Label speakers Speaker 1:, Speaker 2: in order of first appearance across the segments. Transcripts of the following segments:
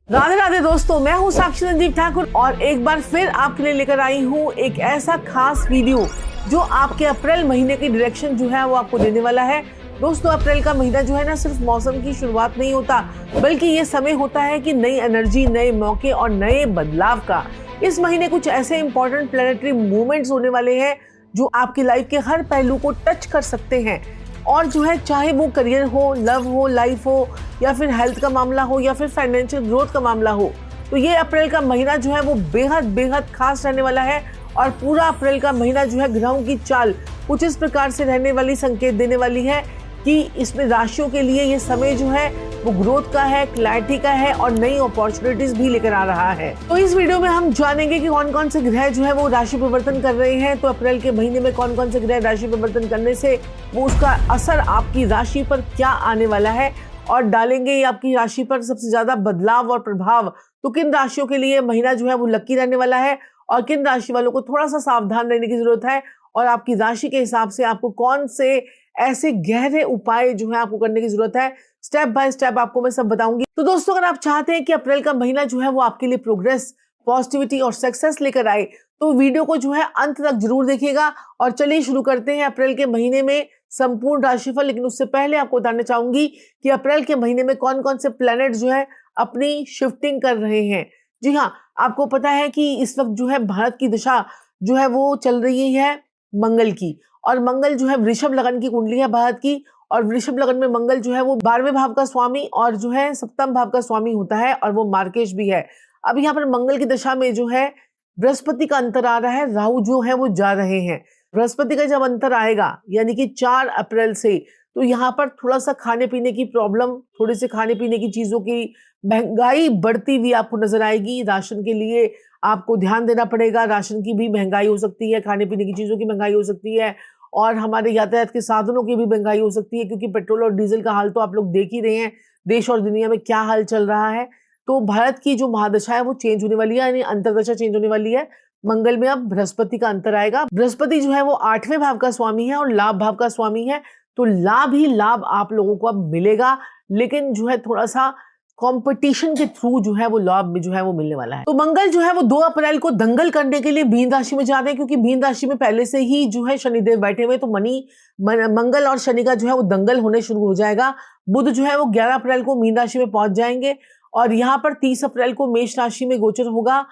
Speaker 1: राधे राधे दोस्तों, मैं हूं साक्षी संजीव ठाकुर और एक बार फिर आपके लिए लेकर आई हूं एक ऐसा खास वीडियो जो आपके अप्रैल महीने की डायरेक्शन जो है वो आपको देने वाला है। दोस्तों, अप्रैल का महीना जो है ना सिर्फ मौसम की शुरुआत नहीं होता, बल्कि ये समय होता है कि नई एनर्जी, नए मौके और नए बदलाव का। इस महीने कुछ ऐसे इंपॉर्टेंट प्लैनेटरी मूवमेंट्स होने वाले हैं जो आपकी लाइफ के हर पहलू को टच कर सकते हैं। और जो है, चाहे वो करियर हो, लव हो, लाइफ हो, या फिर हेल्थ का मामला हो, या फिर फाइनेंशियल ग्रोथ का मामला हो, तो ये अप्रैल का महीना जो है वो बेहद बेहद खास रहने वाला है। और पूरा अप्रैल का महीना जो है ग्रहों की चाल कुछ इस प्रकार से रहने वाली संकेत देने वाली है कि इसमें राशियों के लिए ये समय जो है वो ग्रोथ का है, क्लैरिटी का है और नई अपॉर्चुनिटीज भी लेकर आ रहा है। तो इस वीडियो में हम जानेंगे कि कौन कौन से ग्रह जो है वो राशि परिवर्तन कर रहे हैं। तो अप्रैल के महीने में कौन कौन से ग्रह राशि परिवर्तन करने से वो उसका असर आपकी राशि पर क्या आने वाला है, और डालेंगे ये आपकी राशि पर सबसे ज्यादा बदलाव और प्रभाव। तो किन राशियों के लिए महीना जो है वो लकी रहने वाला है और किन राशि वालों को थोड़ा सा सावधान रहने की जरूरत है, और आपकी राशि के हिसाब से आपको कौन से ऐसे गहरे उपाय जो है आपको करने की जरूरत है, स्टेप बाय स्टेप आपको मैं सब बताऊंगी। तो दोस्तों, अगर आप चाहते हैं कि अप्रैल का महीना जो है वो आपके लिए प्रोग्रेस, पॉजिटिविटी और सक्सेस लेकर आए, तो वीडियो को जो है अंत तक जरूर देखिएगा। और चलिए शुरू करते हैं अप्रैल के महीने में संपूर्ण राशिफल। लेकिन उससे पहले आपको बताना चाहूंगी कि अप्रैल के महीने में कौन कौन से प्लैनेट जो है अपनी शिफ्टिंग कर रहे हैं। जी हाँ, आपको पता है कि इस वक्त जो है भारत की दिशा जो है वो चल रही है मंगल की, और मंगल जो है वृषभ लगन की कुंडली है भारत की। और वृषभ लगन में मंगल जो है वो 12वें भाव का स्वामी और जो है 7वें भाव का स्वामी होता है, और वो मार्केश भी है। अब यहाँ पर मंगल की दशा में जो है बृहस्पति का अंतर आ रहा है, राहु जो है वो जा रहे हैं। बृहस्पति का जब अंतर आएगा यानी कि 4 अप्रैल से, तो यहाँ पर थोड़ा सा खाने पीने की प्रॉब्लम, थोड़ी सी खाने पीने की चीजों की महंगाई बढ़ती हुई आपको नजर आएगी। राशन के लिए आपको ध्यान देना पड़ेगा, राशन की भी महंगाई हो सकती है, खाने पीने की चीजों की महंगाई हो सकती है, और हमारे यातायात के साधनों की भी महंगाई हो सकती है, क्योंकि पेट्रोल और डीजल का हाल तो आप लोग देख ही रहे हैं, देश और दुनिया में क्या हाल चल रहा है। तो भारत की जो महादशा है वो चेंज होने वाली है, यानी अंतरदशा चेंज होने वाली है। मंगल में अब बृहस्पति का अंतर आएगा। बृहस्पति जो है वो 8वें भाव का स्वामी है और लाभ भाव का स्वामी है, तो लाभ ही लाभ आप लोगों को अब मिलेगा, लेकिन जो है थोड़ा सा कंपटीशन के थ्रू जो है वो लाभ में जो है वो मिलने वाला है। तो मंगल जो है वो 2 अप्रैल को दंगल करने के लिए मीन राशि में जा रहे हैं, क्योंकि मीन राशि में पहले से ही जो है शनिदेव बैठे हुए, तो मंगल और शनि का जो है वो दंगल होने शुरू हो जाएगा। बुध जो है वो 11 अप्रैल को मीन राशि में पहुंच जाएंगे, और यहाँ पर 30 अप्रैल को मेष राशि में गोचर होगा,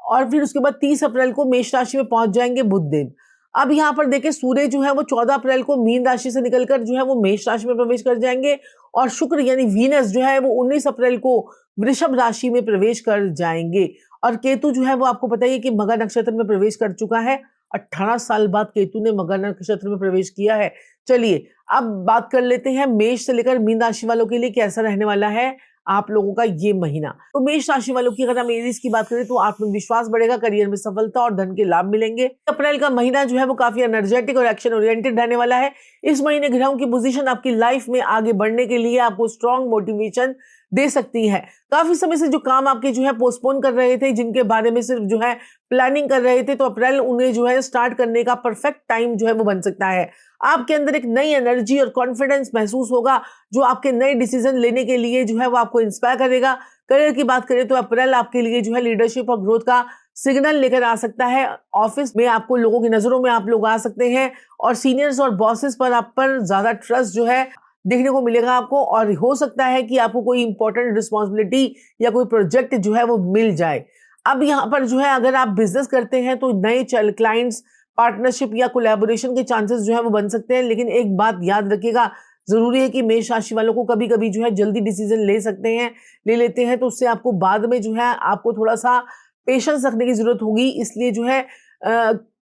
Speaker 1: और फिर उसके बाद 30 अप्रैल को मेष राशि में पहुंच जाएंगे बुधदेव। अब यहाँ पर देखिए, सूर्य जो है वो 14 अप्रैल को मीन राशि से निकलकर जो है वो मेष राशि में प्रवेश कर जाएंगे, और शुक्र यानी वीनस जो है वो 19 अप्रैल को वृषभ राशि में प्रवेश कर जाएंगे। और केतु जो है वो आपको पता ही है कि मकर नक्षत्र में प्रवेश कर चुका है। 18 साल बाद केतु ने मकर नक्षत्र में प्रवेश किया है। चलिए अब बात कर लेते हैं मेष से लेकर मीन राशि वालों के लिए कैसा रहने वाला है आप लोगों का ये महीना। तो मेष राशि वालों की अगर हम एरीज की बात करें तो आत्मविश्वास बढ़ेगा, करियर में सफलता और धन के लाभ मिलेंगे। अप्रैल का महीना जो है वो काफी एनर्जेटिक और एक्शन ओरिएंटेड रहने वाला है। इस महीने ग्रहों की पोजीशन आपकी लाइफ में आगे बढ़ने के लिए आपको स्ट्रॉन्ग मोटिवेशन दे सकती है। काफी समय से जो काम आपके जो है पोस्टपोन कर रहे थे, जिनके बारे में सिर्फ जो है प्लानिंग कर रहे थे, तो अप्रैल उन्हें जो है स्टार्ट करने का परफेक्ट टाइम जो है वो बन सकता है। आपके अंदर एक नई एनर्जी और कॉन्फिडेंस महसूस होगा जो आपके नए डिसीजन लेने के लिए जो है वो आपको इंस्पायर करेगा। करियर की बात करें तो अप्रैल आपके लिए जो है लीडरशिप और ग्रोथ का सिग्नल लेकर आ सकता है। ऑफिस में आपको लोगों की नजरों में आप लोग आ सकते हैं, और सीनियर्स और बॉसेस पर आप पर ज्यादा ट्रस्ट जो है देखने को मिलेगा आपको, और हो सकता है कि आपको कोई इंपॉर्टेंट रिस्पॉन्सिबिलिटी या कोई प्रोजेक्ट जो है वो मिल जाए। अब यहाँ पर जो है अगर आप बिजनेस करते हैं तो नए क्लाइंट्स, पार्टनरशिप या कोलैबोरेशन के चांसेस जो है वो बन सकते हैं। लेकिन एक बात याद रखिएगा, जरूरी है कि मेष राशि वालों को कभी कभी जो है जल्दी डिसीजन ले लेते हैं, तो उससे आपको बाद में जो है आपको थोड़ा सा पेशेंस रखने की जरूरत होगी। इसलिए जो है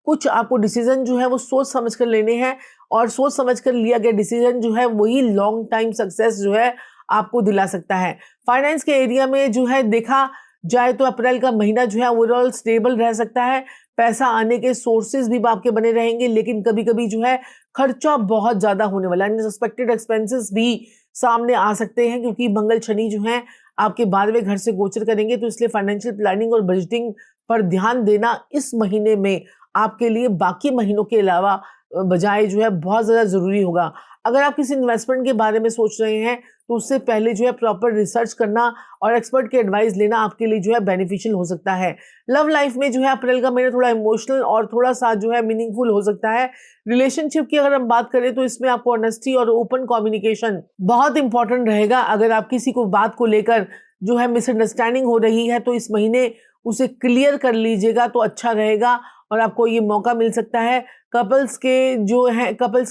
Speaker 1: कुछ आपको डिसीजन जो है वो सोच समझ कर लेने हैं, और सोच समझ कर लिया गया डिसीजन जो है वही लॉन्ग टाइम सक्सेस जो है आपको दिला सकता है। फाइनेंस के एरिया में जो है देखा जाए तो अप्रैल का महीना जो है ओवरऑल स्टेबल रह सकता है। पैसा आने के सोर्सेज भी आपके बने रहेंगे, लेकिन कभी कभी जो है खर्चा बहुत ज्यादा होने वाला है, अनएक्सपेक्टेड एक्सपेंसेस भी सामने आ सकते हैं, क्योंकि मंगल शनि जो है आपके 12वें घर से गोचर करेंगे। तो इसलिए फाइनेंशियल प्लानिंग और बजटिंग पर ध्यान देना इस महीने में आपके लिए बाकी महीनों के अलावा बजाय जो है बहुत ज्यादा जरूरी होगा। अगर आप किसी इन्वेस्टमेंट के बारे में सोच रहे हैं तो उससे पहले जो है प्रॉपर रिसर्च करना और एक्सपर्ट की एडवाइस लेना आपके लिए जो है बेनिफिशियल हो सकता है। लव लाइफ में जो है अप्रैल का महीना थोड़ा इमोशनल और थोड़ा सा जो है मीनिंगफुल हो सकता है। रिलेशनशिप की अगर हम बात करें तो इसमें आपको ऑनेस्टी और ओपन कम्युनिकेशन बहुत इंपॉर्टेंट रहेगा। अगर आप किसी को बात को लेकर जो है मिसअंडरस्टैंडिंग हो रही है तो इस महीने उसे क्लियर कर लीजिएगा तो अच्छा रहेगा और आपको ये मौका मिल सकता है। कपल्स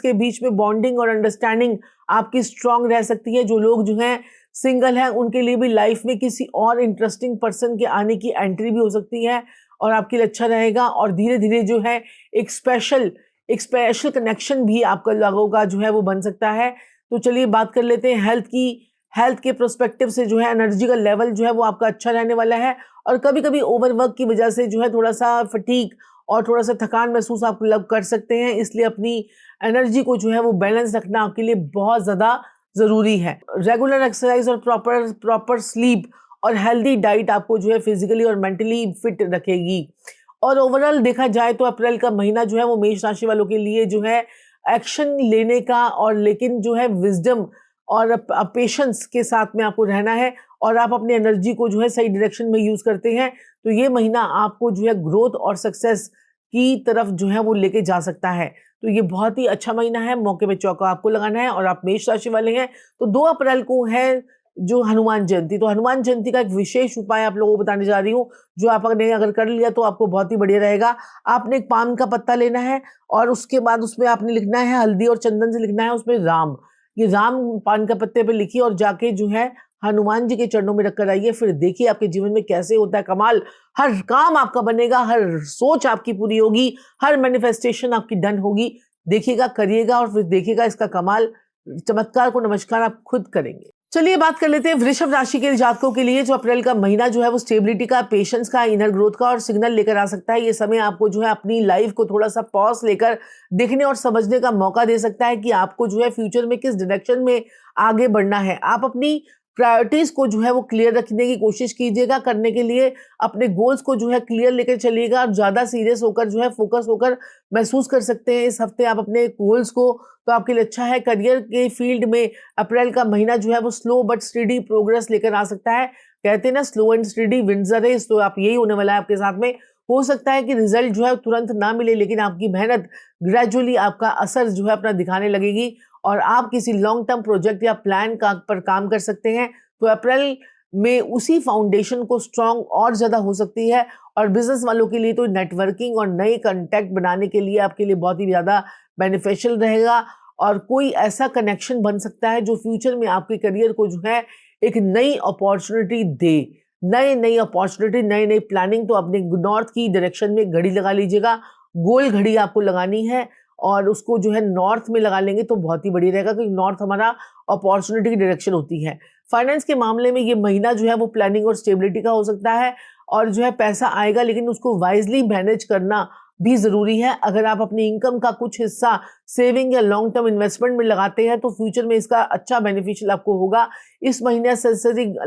Speaker 1: के बीच में बॉन्डिंग और अंडरस्टैंडिंग आपकी स्ट्रांग रह सकती है। जो लोग जो हैं सिंगल हैं उनके लिए भी लाइफ में किसी और इंटरेस्टिंग पर्सन के आने की एंट्री भी हो सकती है और आपके लिए अच्छा रहेगा। और धीरे धीरे जो है एक स्पेशल कनेक्शन भी आपका लोगों का जो है वो बन सकता है। तो चलिए बात कर लेते हैं हेल्थ की। हेल्थ के प्रोस्पेक्टिव से जो है एनर्जी का लेवल जो है वो आपका अच्छा रहने वाला है और कभी कभी ओवरवर्क की वजह से जो है थोड़ा सा फटीग और थोड़ा सा थकान महसूस आप कर सकते हैं। इसलिए अपनी एनर्जी को जो है वो बैलेंस रखना आपके लिए बहुत ज़्यादा ज़रूरी है। रेगुलर एक्सरसाइज और प्रॉपर स्लीप और हेल्दी डाइट आपको जो है फिजिकली और मेंटली फिट रखेगी। और ओवरऑल देखा जाए तो अप्रैल का महीना जो है वो मेष राशि वालों के लिए जो है एक्शन लेने का और लेकिन जो है विजडम और पेशेंस के साथ में आपको रहना है और आप अपनी एनर्जी को जो है सही डायरेक्शन में यूज करते हैं तो ये महीना आपको जो है ग्रोथ और सक्सेस की तरफ जो है वो लेके जा सकता है। तो ये बहुत ही अच्छा महीना है। मौके पे चौका आपको लगाना है और आप मेष राशि वाले हैं तो 2 अप्रैल को है जो हनुमान जयंती। तो हनुमान जयंती का एक विशेष उपाय आप लोगों को बताने जा रही हूँ जो आपने अगर कर लिया तो आपको बहुत ही बढ़िया रहेगा। आपने एक पान का पत्ता लेना है और उसके बाद उसमें आपने लिखना है हल्दी और चंदन से लिखना है उसमें राम। ये राम पान के पत्ते पे लिखिए और जाके जो है हनुमान जी के चरणों में रखकर आइए। फिर देखिए आपके जीवन में कैसे होता है कमाल। हर काम आपका बनेगा, हर सोच आपकी पूरी होगी, हर मैनिफेस्टेशन आपकी डन होगी। देखिएगा, करिएगा और फिर देखिएगा इसका कमाल। चमत्कार को नमस्कार आप खुद करेंगे। चलिए बात कर लेते हैं वृषभ राशि के जातकों के लिए जो अप्रैल का महीना जो है वो स्टेबिलिटी का, पेशेंस का, इनर ग्रोथ का और सिग्नल लेकर आ सकता है। ये समय आपको जो है अपनी लाइफ को थोड़ा सा पॉज लेकर देखने और समझने का मौका दे सकता है कि आपको जो है फ्यूचर में किस डायरेक्शन में आगे बढ़ना है। आप अपनी प्रायोरिटीज को जो है वो क्लियर रखने की कोशिश कीजिएगा। करने के लिए अपने गोल्स को जो है क्लियर लेकर चलिएगा और ज्यादा सीरियस होकर जो है फोकस होकर महसूस कर सकते हैं इस हफ्ते आप अपने गोल्स को। तो आपके लिए अच्छा है। करियर के फील्ड में अप्रैल का महीना जो है वो स्लो बट स्टडी प्रोग्रेस लेकर आ सकता है। कहते हैं ना slow and steady wins the race, तो आप यही होने वाला है आपके साथ में। हो सकता है कि रिजल्ट जो है तुरंत ना मिले लेकिन आपकी मेहनत ग्रेजुअली आपका असर जो है अपना दिखाने लगेगी और आप किसी लॉन्ग टर्म प्रोजेक्ट या प्लान पर काम कर सकते हैं। तो अप्रैल में उसी फाउंडेशन को स्ट्रांग और ज्यादा हो सकती है। और बिजनेस वालों के लिए तो नेटवर्किंग और नए कॉन्टैक्ट बनाने के लिए आपके लिए बहुत ही ज्यादा बेनिफिशियल रहेगा और कोई ऐसा कनेक्शन बन सकता है जो फ्यूचर में आपके करियर को जो है एक नई अपॉर्चुनिटी दे। नई अपॉर्चुनिटी, नई प्लानिंग। तो अपने नॉर्थ की डायरेक्शन में घड़ी लगा लीजिएगा। गोल घड़ी आपको लगानी है और उसको जो है नॉर्थ में लगा लेंगे तो बहुत ही बढ़िया रहेगा क्योंकि नॉर्थ हमारा अपॉर्चुनिटी की डायरेक्शन होती है। फाइनेंस के मामले में ये महीना जो है वो प्लानिंग और स्टेबिलिटी का हो सकता है और जो है पैसा आएगा लेकिन उसको वाइजली मैनेज करना भी जरूरी है। अगर आप अपनी इनकम का कुछ हिस्सा सेविंग या लॉन्ग टर्म इन्वेस्टमेंट में लगाते हैं तो फ्यूचर में इसका अच्छा बेनिफिशियल आपको होगा। इस महीने से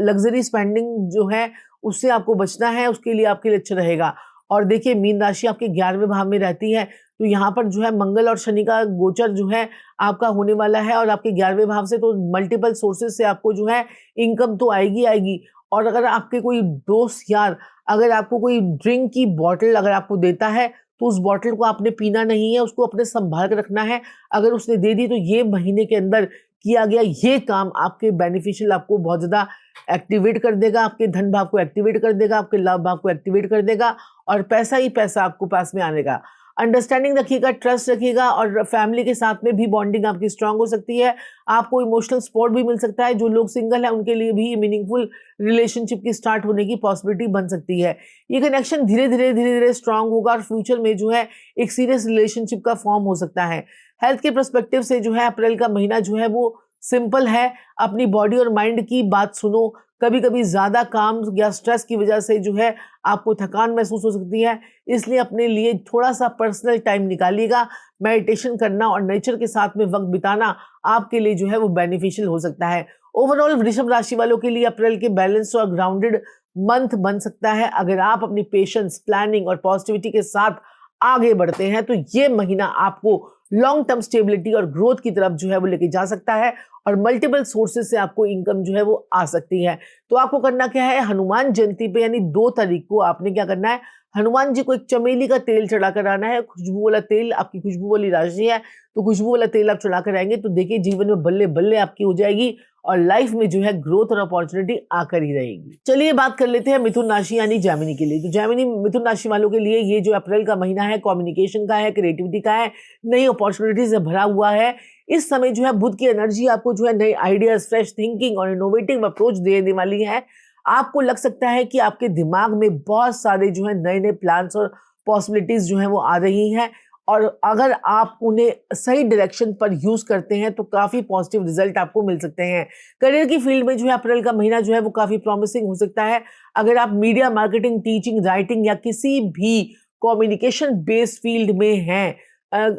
Speaker 1: लग्जरी स्पेंडिंग जो है उससे आपको बचना है, उसके लिए आपके लिए अच्छा रहेगा। और देखिए मीन राशि आपके 11वें भाव में रहती है तो यहाँ पर जो है मंगल और शनि का गोचर जो है आपका होने वाला है और आपके 11वें भाव से तो मल्टीपल सोर्सेज से आपको जो है इनकम तो आएगी। और अगर आपके कोई दोस्त यार अगर आपको कोई ड्रिंक की बॉटल अगर आपको देता है तो उस बॉटल को आपने पीना नहीं है, उसको अपने संभाल कर रखना है। अगर उसने दे दी तो ये महीने के अंदर किया गया ये काम आपके बेनिफिशियल आपको बहुत ज्यादा एक्टिवेट कर देगा, आपके धन भाव को एक्टिवेट कर देगा, आपके लाभ भाव को एक्टिवेट कर देगा और पैसा ही पैसा आपको पास में आनेगा। अंडरस्टैंडिंग रखिएगा, ट्रस्ट रखिएगा और फैमिली के साथ में भी बॉन्डिंग आपकी स्ट्रांग हो सकती है। आपको इमोशनल सपोर्ट भी मिल सकता है। जो लोग सिंगल हैं उनके लिए भी मीनिंगफुल रिलेशनशिप की स्टार्ट होने की पॉसिबिलिटी बन सकती है। ये कनेक्शन धीरे धीरे स्ट्रांग होगा और फ्यूचर में जो है एक सीरियस रिलेशनशिप का फॉर्म हो सकता है। हेल्थ के पर्सपेक्टिव से जो है अप्रैल का महीना जो है वो सिंपल है। अपनी बॉडी और माइंड की बात सुनो। कभी कभी ज्यादा काम या स्ट्रेस की वजह से जो है आपको थकान महसूस हो सकती है, इसलिए अपने लिए थोड़ा सा पर्सनल टाइम निकालिएगा। मेडिटेशन करना और नेचर के साथ में वक्त बिताना आपके लिए जो है वो बेनिफिशियल हो सकता है। ओवरऑल वृषभ राशि वालों के लिए अप्रैल के बैलेंस और ग्राउंडेड मंथ बन सकता है। अगर आप अपनी पेशेंस, प्लानिंग और पॉजिटिविटी के साथ आगे बढ़ते हैं तो ये महीना आपको लॉन्ग टर्म स्टेबिलिटी और ग्रोथ की तरफ जो है वो लेके जा सकता है और मल्टीपल सोर्सेज से आपको इनकम जो है वो आ सकती है। तो आपको करना क्या है, हनुमान जयंती पे यानी 2 तारीख को आपने क्या करना है, हनुमान जी को एक चमेली का तेल चढ़ा कर आना है। खुशबू वाला तेल, आपकी खुशबू वाली राशि है तो खुशबू वाला तेल आप चढ़ा कर आएंगे तो देखिए जीवन में बल्ले बल्ले आपकी हो जाएगी और लाइफ में जो है ग्रोथ और अपॉर्चुनिटी आकर ही रहेगी। चलिए बात कर लेते हैं मिथुन राशि यानी जेमिनी के लिए। तो जेमिनी मिथुन राशि वालों के लिए ये जो अप्रैल का महीना है कम्युनिकेशन का है, क्रिएटिविटी का है, नई अपॉर्चुनिटी से भरा हुआ है। इस समय जो है बुध की एनर्जी आपको जो है नए आइडियाज, फ्रेश थिंकिंग और इनोवेटिव अप्रोच देने वाली है। आपको लग सकता है कि आपके दिमाग में बहुत सारे जो है नए नए प्लान्स और पॉसिबिलिटीज जो है वो आ रही हैं और अगर आप उन्हें सही डायरेक्शन पर यूज करते हैं तो काफी पॉजिटिव रिजल्ट आपको मिल सकते हैं। करियर की फील्ड में जो है अप्रैल का महीना जो है वो काफी प्रॉमिसिंग हो सकता है। अगर आप मीडिया, मार्केटिंग, टीचिंग, राइटिंग या किसी भी कम्युनिकेशन बेस्ड फील्ड में हैं,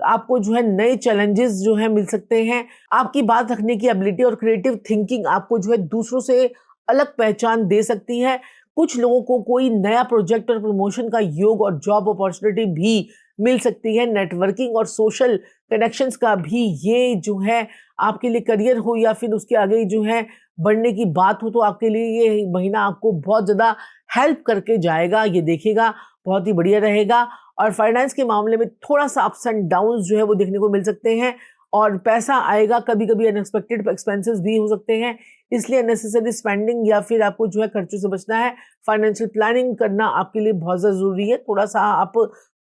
Speaker 1: आपको जो है नए चैलेंजेस जो है मिल सकते हैं। आपकी बात रखने की एबिलिटी और क्रिएटिव थिंकिंग आपको जो है दूसरों से अलग पहचान दे सकती है। कुछ लोगों को कोई नया प्रोजेक्ट और प्रमोशन का योग और जॉब अपॉर्चुनिटी भी मिल सकती है। नेटवर्किंग और सोशल कनेक्शंस का भी ये जो है आपके लिए करियर हो या फिर उसके आगे जो है बढ़ने की बात हो तो आपके लिए ये महीना आपको बहुत ज़्यादा हेल्प करके जाएगा। ये देखिएगा बहुत ही बढ़िया रहेगा। और फाइनेंस के मामले में थोड़ा सा अप्स एंड डाउन्स जो है वो देखने को मिल सकते हैं और पैसा आएगा, कभी कभी अनएक्सपेक्टेड एक्सपेंसेस भी हो सकते हैं, इसलिए अननेसेसरी स्पेंडिंग या फिर आपको जो है खर्चों से बचना है। फाइनेंशियल प्लानिंग करना आपके लिए बहुत ज़्यादा जरूरी है। थोड़ा सा आप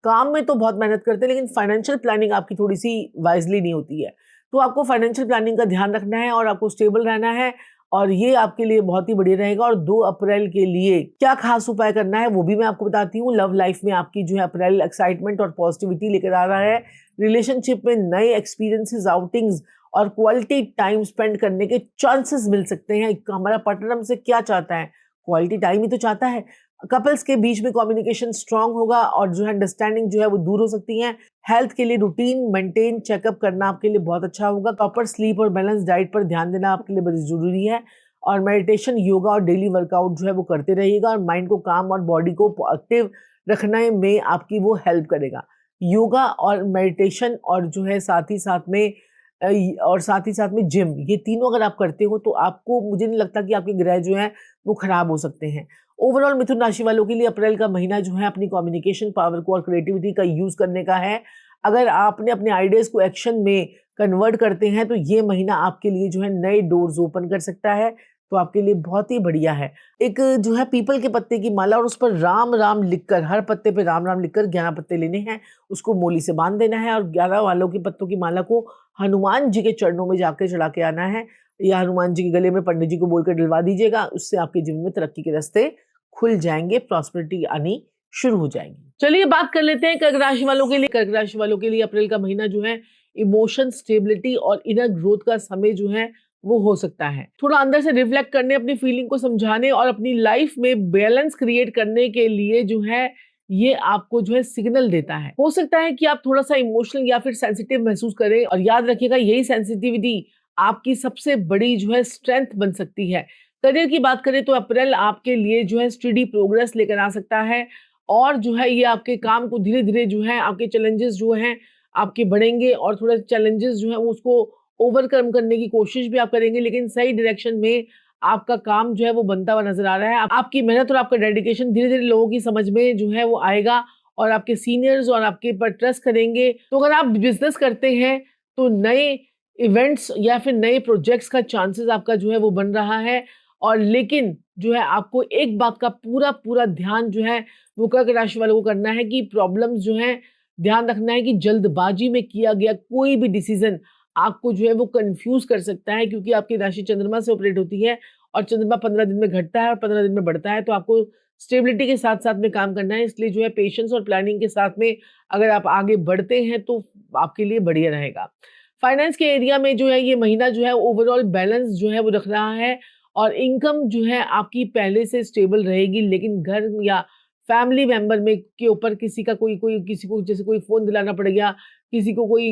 Speaker 1: काम में तो बहुत मेहनत करते हैं लेकिन फाइनेंशियल प्लानिंग आपकी थोड़ी सी वाइजली नहीं होती है, तो आपको फाइनेंशियल प्लानिंग का ध्यान रखना है और आपको स्टेबल रहना है और ये आपके लिए बहुत ही बढ़िया रहेगा। और 2 अप्रैल के लिए क्या खास उपाय करना है वो भी मैं आपको बताती हूँ। लव लाइफ में आपकी जो है अप्रैल एक्साइटमेंट और पॉजिटिविटी लेकर आ रहा है। रिलेशनशिप में नए एक्सपीरियंसेस, आउटिंग्स और क्वालिटी टाइम स्पेंड करने के चांसेस मिल सकते हैं। हमारा पार्टनर हमसे क्या चाहता है, क्वालिटी टाइम ही तो चाहता है। कपल्स के बीच में कम्युनिकेशन स्ट्रांग होगा और जो है अंडरस्टैंडिंग जो है वो दूर हो सकती है। हेल्थ के लिए रूटीन मेंटेन, चेकअप करना आपके लिए बहुत अच्छा होगा। प्रॉपर स्लीप और बैलेंस डाइट पर ध्यान देना आपके लिए बहुत जरूरी है। और मेडिटेशन, योगा और डेली वर्कआउट जो है वो करते रहिएगा और माइंड को काम और बॉडी को एक्टिव रखने में आपकी वो हेल्प करेगा। योगा और मेडिटेशन और जो है साथ ही साथ में जिम, ये तीनों अगर आप करते हो तो आपको, मुझे नहीं लगता कि आपके ग्रह जो है वो खराब हो सकते हैं। ओवरऑल मिथुन राशि वालों के लिए अप्रैल का महीना जो है अपनी कम्युनिकेशन पावर को और क्रिएटिविटी का यूज करने का है। अगर आपने अपने आइडियाज को एक्शन में कन्वर्ट करते हैं तो ये महीना आपके लिए जो है नए डोर्स ओपन कर सकता है, तो आपके लिए बहुत ही बढ़िया है। एक जो है पीपल के पत्ते की माला और उस पर राम राम लिखकर, हर पत्ते पे राम राम लिखकर 11 पत्ते लेने हैं, उसको मोली से बांध देना है और 11 वालों के पत्तों की माला को हनुमान जी के चरणों में जाकर चढ़ा के आना है या हनुमान जी के गले में पंडित जी को बोलकर डलवा दीजिएगा। उससे आपके जीवन में तरक्की के रास्ते खुल जाएंगे, प्रॉस्पेरिटी आनी शुरू हो जाएंगी। चलिए बात कर लेते हैं कर्क राशि वालों के लिए। कर्क राशि वालों के लिए अप्रैल का महीना जो है इमोशन, स्टेबिलिटी और इनर ग्रोथ का समय जो है वो हो सकता है। थोड़ा अंदर से रिफ्लेक्ट करने, अपनी फीलिंग को समझाने और अपनी लाइफ में बैलेंस क्रिएट करने के लिए जो है ये आपको जो है सिग्नल देता है। हो सकता है कि आप थोड़ा सा इमोशनल या फिर सेंसिटिव महसूस करें और याद रखिएगा यही सेंसिटिविटी आपकी सबसे बड़ी जो है स्ट्रेंथ बन सकती है। करियर की बात करें तो अप्रैल आपके लिए जो है स्टडी प्रोग्रेस लेकर आ सकता है और जो है ये आपके काम को धीरे धीरे जो है आपके चैलेंजेस जो हैं आपके बढ़ेंगे और थोड़ा चैलेंजेस जो है उसको ओवरकम करने की कोशिश भी आप करेंगे, लेकिन सही डायरेक्शन में आपका काम जो है वो बनता हुआ नजर आ रहा है। आपकी मेहनत और आपका डेडिकेशन धीरे धीरे लोगों की समझ में जो है वो आएगा और आपके सीनियर्स और आपके पर ट्रस्ट करेंगे। तो अगर आप बिजनेस करते हैं तो नए इवेंट्स या फिर नए प्रोजेक्ट्स का चांसेस आपका जो है वो बन रहा है। और लेकिन जो है आपको एक बात का पूरा पूरा ध्यान जो है वो कर्क राशि वालों को करना है कि प्रॉब्लम्स जो है ध्यान रखना है कि जल्दबाजी में किया गया कोई भी डिसीजन आपको जो है वो कंफ्यूज कर सकता है, क्योंकि आपकी राशि चंद्रमा से ऑपरेट होती है और चंद्रमा 15 दिन में घटता है और 15 दिन में बढ़ता है। तो आपको स्टेबिलिटी के साथ साथ में काम करना है, इसलिए जो है पेशेंस और प्लानिंग के साथ में अगर आप आगे बढ़ते हैं तो आपके लिए बढ़िया रहेगा। फाइनेंस के एरिया में जो है ये महीना जो है ओवरऑल बैलेंस जो है वो रख रहा है और इनकम जो है आपकी पहले से स्टेबल रहेगी, लेकिन घर या फैमिली मेंबर में के ऊपर किसी को जैसे कोई फोन दिलाना पड़ गया, किसी को कोई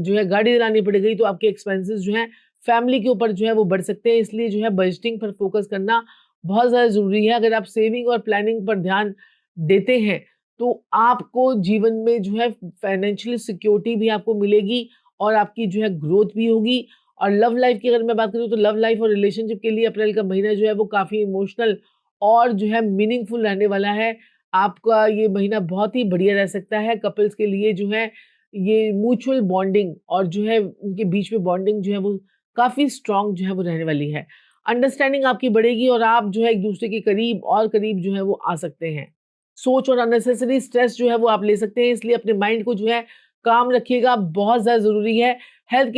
Speaker 1: जो है गाड़ी दिलानी पड़ गई, तो आपके एक्सपेंसेस जो है फैमिली के ऊपर जो है वो बढ़ सकते हैं। इसलिए जो है बजटिंग पर फोकस करना बहुत ज़्यादा ज़रूरी है। अगर आप सेविंग और प्लानिंग पर ध्यान देते हैं तो आपको जीवन में जो है फाइनेंशियल सिक्योरिटी भी आपको मिलेगी और आपकी जो है ग्रोथ भी होगी और लव लाइफ की अगर मैं बात करूँ तो लव लाइफ और रिलेशनशिप के लिए अप्रैल का महीना जो है वो काफ़ी इमोशनल और जो है मीनिंगफुल रहने वाला है। आपका ये महीना बहुत ही बढ़िया रह सकता है। कपल्स के लिए जो है ये म्यूचुअल बॉन्डिंग और जो है उनके बीच में बॉन्डिंग जो है वो काफ़ी स्ट्रॉन्ग जो है वो रहने वाली है। अंडरस्टैंडिंग आपकी बढ़ेगी और आप जो है एक दूसरे के करीब और करीब जो है वो आ सकते हैं। सोच और अननेसेसरी स्ट्रेस जो है वो आप ले सकते हैं, इसलिए अपने माइंड को जो है काम रखिएगा, बहुत ज़्यादा ज़रूरी है। हेल्थ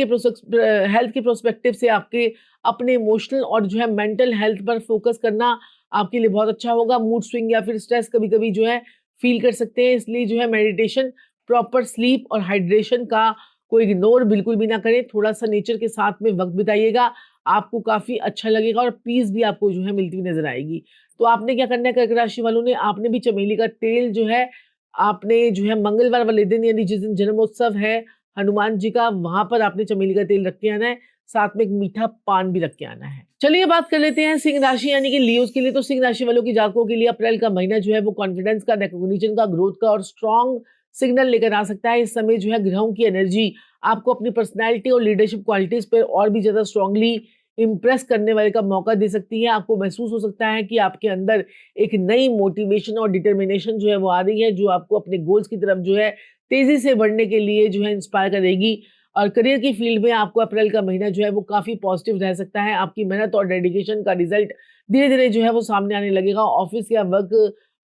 Speaker 1: के प्रोस्पेक्टिव से आपके अपने इमोशनल और जो है मेंटल हेल्थ पर फोकस करना आपके लिए बहुत अच्छा होगा। मूड स्विंग या फिर स्ट्रेस कभी-कभी जो है फील कर सकते हैं, इसलिए जो है मेडिटेशन, प्रॉपर स्लीप और हाइड्रेशन का को इग्नोर बिल्कुल भी ना करें। थोड़ा-सा नेचर के साथ में वक़्त बिताइएगा, आपको काफ़ी अच्छा लगेगा और पीस भी आपको जो है मिलती हुई नज़र आएगी। तो आपने क्या करना है कर्क राशि वालों ने, आपने भी चमेली का तेल जो है आपने जो है मंगलवार वाले दिन यानी जिस दिन जन्मोत्सव है हनुमान जी का, वहाँ पर आपने चमेली का तेल रख के आना है, साथ में एक मीठा पान भी रख के आना है। चलिए बात कर लेते हैं सिंह राशि यानी कि लियोज के लिए। तो सिंह राशि वालों की जातकों के लिए अप्रैल का महीना जो है वो कॉन्फिडेंस का, रिकॉग्निशन का, ग्रोथ का और स्ट्रॉन्ग सिग्नल लेकर आ सकता है। इस समय जो है ग्रहों की एनर्जी आपको अपनी पर्सनैलिटी और लीडरशिप क्वालिटीज पर और भी ज्यादा स्ट्रांगली इम्प्रेस करने वाले का मौका दे सकती है। आपको महसूस हो सकता है कि आपके अंदर एक नई मोटिवेशन और डिटर्मिनेशन जो है वो आ रही है, जो आपको अपने गोल्स की तरफ जो है तेजी से बढ़ने के लिए जो है इंस्पायर करेगी। और करियर की फील्ड में आपको अप्रैल का महीना जो है वो काफी पॉजिटिव रह सकता है। आपकी मेहनत और डेडिकेशन का रिजल्ट धीरे धीरे जो है वो सामने आने लगेगा। ऑफिस या